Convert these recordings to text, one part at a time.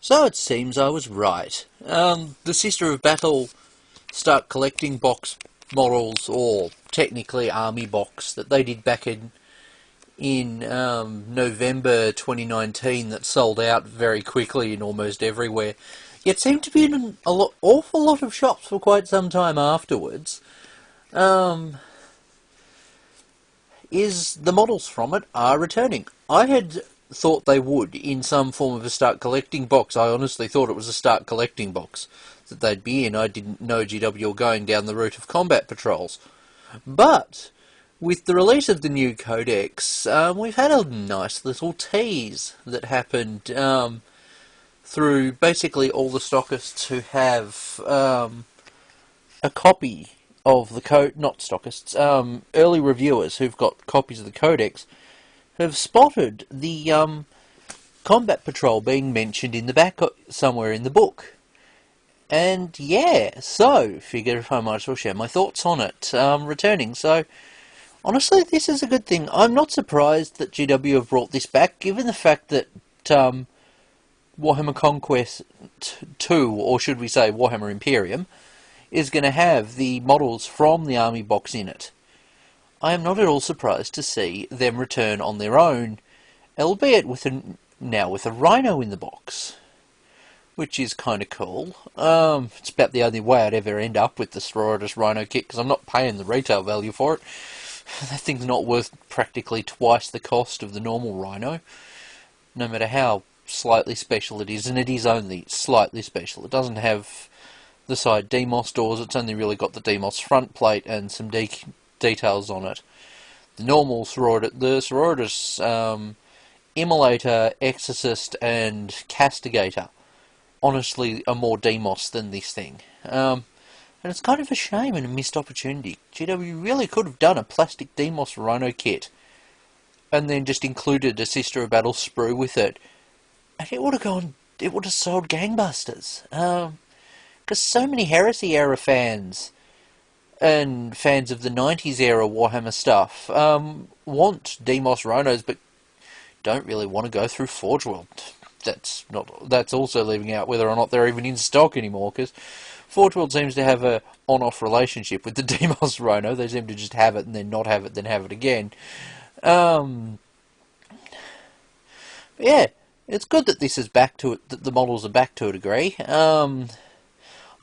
So it seems I was right. The Sister of Battle start collecting box models, or technically army box, that they did back in November 2019 that sold out very quickly in almost everywhere. Yet seemed to be in awful lot of shops for quite some time afterwards. Um, is the models from it are returning. I had thought they would in some form of a start collecting box. I honestly thought it was a start collecting box that they'd be in. I didn't know GW were going down the route of combat patrols. But with the release of the new codex, we've had a nice little tease that happened through basically all the stockists who have a copy of the code, not stockists, early reviewers who've got copies of the codex have spotted the combat patrol being mentioned in the back somewhere in the book. And yeah, so figured if I might as well share my thoughts on it. Returning, so honestly, this is a good thing. I'm not surprised that GW have brought this back, given the fact that Warhammer Conquest 2, or should we say Warhammer Imperium, is going to have the models from the army box in it. I am not at all surprised to see them return on their own, albeit now with a Rhino in the box, which is kind of cool. It's about the only way I'd ever end up with the Sororitas Rhino kit, because I'm not paying the retail value for it. That thing's not worth practically twice the cost of the normal Rhino, no matter how slightly special it is, and it is only slightly special. It doesn't have the side Demos doors, it's only really got the Demos front plate and some details on it. The normal Sororitas Immolator, Exorcist and Castigator honestly are more Demos than this thing. And it's kind of a shame and a missed opportunity. GW really could have done a plastic Demos Rhino kit and then just included a Sister of Battle sprue with it, and it would have sold gangbusters. Because so many Heresy era fans and fans of the 90s era Warhammer stuff want Demos Rhinos, but don't really want to go through Forge World. That's also leaving out whether or not they're even in stock anymore, because Forge World seems to have a on-off relationship with the Demos Rhino. They seem to just have it and then not have it, then have it again. Yeah, it's good that this is back to it, that the models are back to a degree.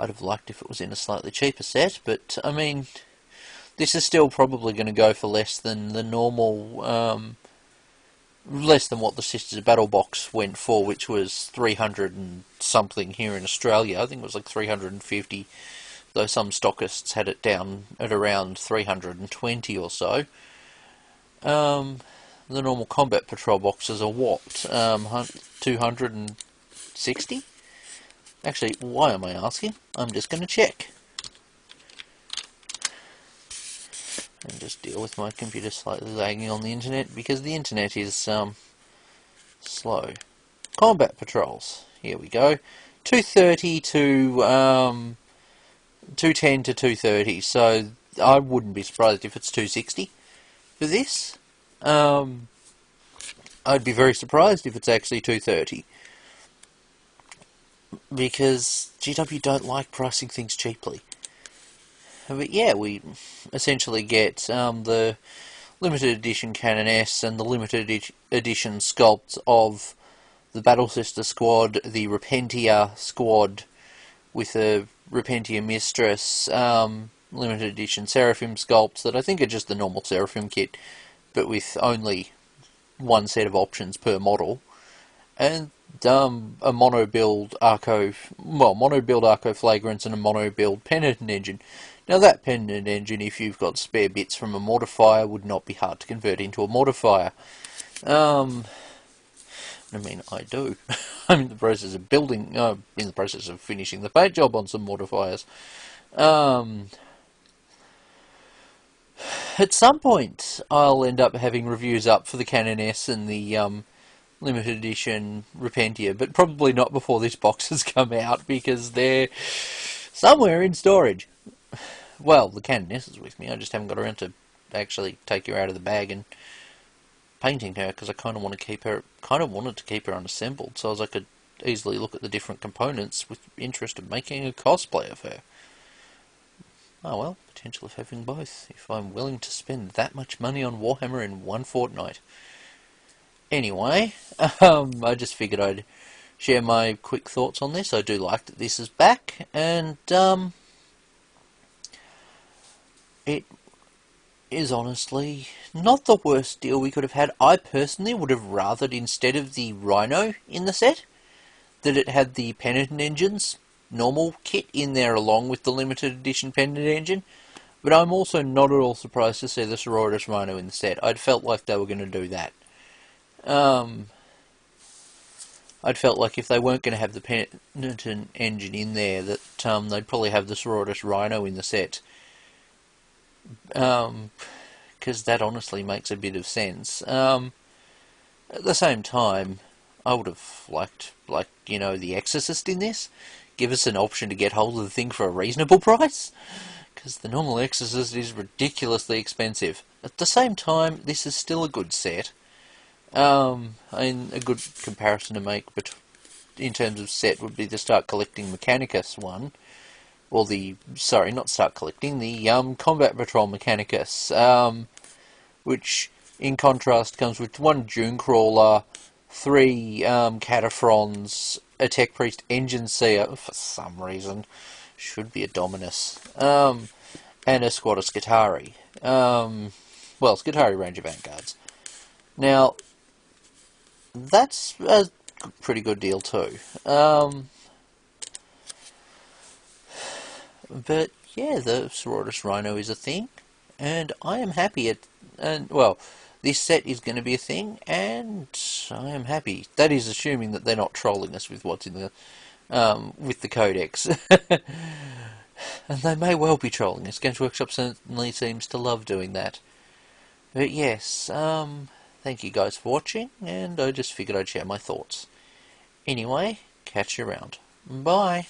I'd have liked if it was in a slightly cheaper set, but I mean, this is still probably going to go for less than the normal, less than what the Sisters of Battle box went for, which was 300 and something here in Australia. I think it was like 350, though some stockists had it down at around 320 or so. The normal combat patrol boxes are what? 260? Actually, why am I asking? I'm just going to check. And just deal with my computer slightly lagging on the internet, because the internet is slow. Combat patrols. Here we go. 230 to 210 to 230. So I wouldn't be surprised if it's 260 for this. I'd be very surprised if it's actually 230. Because GW don't like pricing things cheaply. But yeah, we essentially get the limited edition Canon S and the limited edition sculpts of the Battle Sister squad, the Repentia squad with a Repentia Mistress, limited edition Seraphim sculpts that I think are just the normal Seraphim kit, but with only one set of options per model, and a mono build Arco Flagrants and a mono build Penitent Engine. Now that Penitent Engine, if you've got spare bits from a Mortifier, would not be hard to convert into a Mortifier. I mean, I do. I'm in the process of finishing the paint job on some Mortifiers. At some point, I'll end up having reviews up for the Canon S and the limited edition Repentia, but probably not before this box has come out, because they're somewhere in storage. Well, the Canon S is with me, I just haven't got around to actually take her out of the bag and painting her, because I kind of wanted to keep her unassembled, so as I could easily look at the different components with interest of making a cosplay of her. Oh well, potential of having both, if I'm willing to spend that much money on Warhammer in one fortnight. Anyway, I just figured I'd share my quick thoughts on this. I do like that this is back, and it is honestly not the worst deal we could have had. I personally would have rathered, instead of the Rhino in the set, that it had the Penitent Engine's normal kit in there along with the limited edition Penitent Engine. But I'm also not at all surprised to see the Sororitas Rhino in the set. I'd felt like they were going to do that. I'd felt like if they weren't going to have the Penitent Engine in there, that they'd probably have the Sororitas Rhino in the set. Because that honestly makes a bit of sense. At the same time, I would have liked, the Exorcist in this. Give us an option to get hold of the thing for a reasonable price. Because the normal Exorcist is ridiculously expensive. At the same time, this is still a good set. A good comparison to make in terms of set would be the Start Collecting Mechanicus one. Or not Start Collecting, the Combat Patrol Mechanicus. Which, in contrast, comes with 1 Dunecrawler, 3 Cataphrons, a Tech Priest Engine Seer, for some reason, should be a Dominus, and a squad of Skitarii. Skitarii Ranger Vanguards. Now, that's a pretty good deal too. But yeah, the Sororitas Rhino is a thing, and I am happy this set is going to be a thing, and I am happy. That is assuming that they're not trolling us with what's in the with the codex. And they may well be trolling us. Games Workshop certainly seems to love doing that. But yes, thank you guys for watching, and I just figured I'd share my thoughts. Anyway, catch you around. Bye.